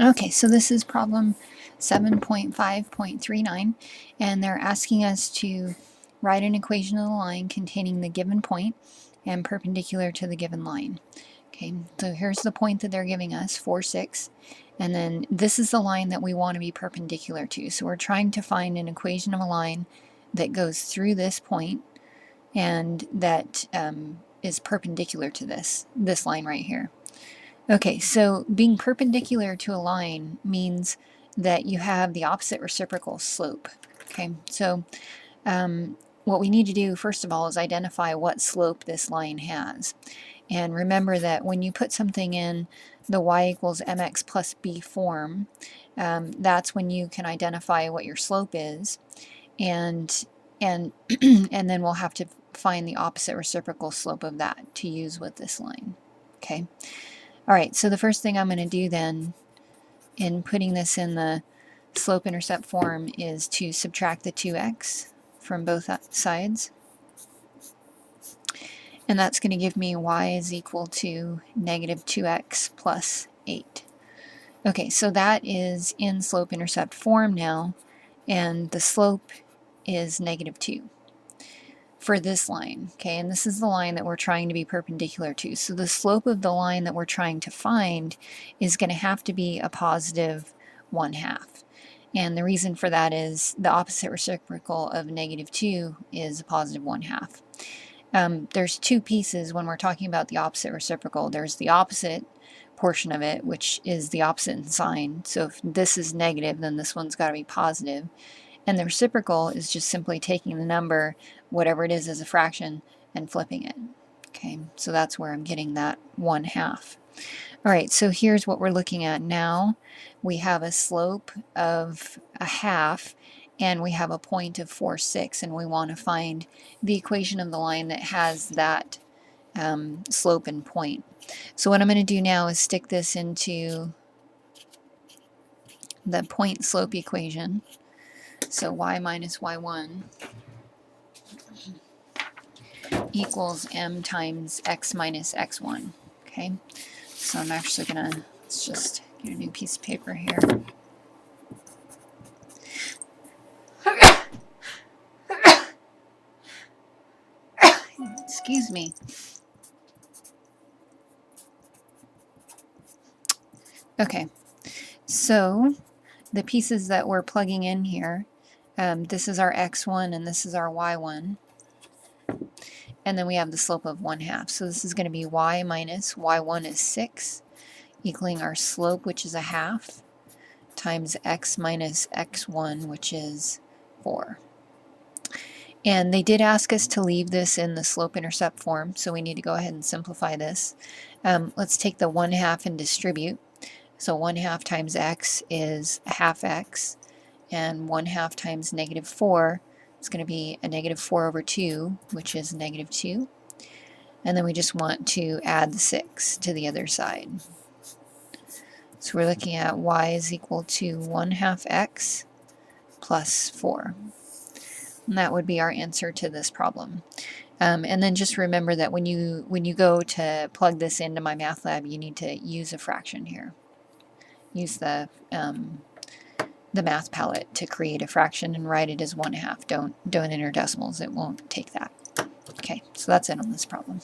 Okay, so this is problem 7.5.39, and they're asking us to write an equation of the line containing the given point and perpendicular to the given line. Okay, so here's the point that they're giving us, 4, 6, and then this is the line that we want to be perpendicular to. So we're trying to find an equation of a line that goes through this point and that is perpendicular to this line right here. Okay, so being perpendicular to a line means that you have the opposite reciprocal slope. Okay, so what we need to do first of all is identify what slope this line has. And remember that when you put something in the y equals mx plus b form, that's when you can identify what your slope is, and and then we'll have to find the opposite reciprocal slope of that to use with this line. Okay. All right, so the first thing I'm going to do then in putting this in the slope-intercept form is to subtract the 2x from both sides. And that's going to give me y is equal to negative 2x plus 8. Okay, so that is in slope-intercept form now, and the slope is negative 2 for this line, okay, and this is the line that we're trying to be perpendicular to. So the slope of the line that we're trying to find is going to have to be a positive 1/2. And the reason for that is the opposite reciprocal of negative 2 is a positive 1/2. There's two pieces when we're talking about the opposite reciprocal. There's the opposite portion of it, which is the opposite in sign. So if this is negative, then this one's got to be positive. And the reciprocal is just simply taking the number, whatever it is as a fraction, and flipping it. Okay, so that's where I'm getting that 1/2. All right, so here's what we're looking at now. We have a slope of 1/2, and we have a point of 4, 6, and we want to find the equation of the line that has that slope and point. So what I'm going to do now is stick this into the point slope equation. So y minus y1 equals m times x minus x1. Okay, so I'm actually gonna, let's just get a new piece of paper here. Excuse me. Okay, so the pieces that we're plugging in here, this is our x1 and this is our y1. And then we have the slope of 1/2. So this is going to be y minus y1 is 6, equaling our slope, which is 1/2, times x minus x1, which is 4. And they did ask us to leave this in the slope-intercept form, so we need to go ahead and simplify this. Let's take the 1/2 and distribute. So 1/2 times x is 1/2 x, and 1/2 times negative 4 is going to be a negative 4 over 2, which is negative 2. And then we just want to add the 6 to the other side. So we're looking at y is equal to 1/2 x plus 4. And that would be our answer to this problem. And then just remember that when you go to plug this into MyMathLab, you need to use a fraction here. Use the math palette to create a fraction and write it as 1/2. Don't enter decimals. It won't take that. Okay, so that's it on this problem.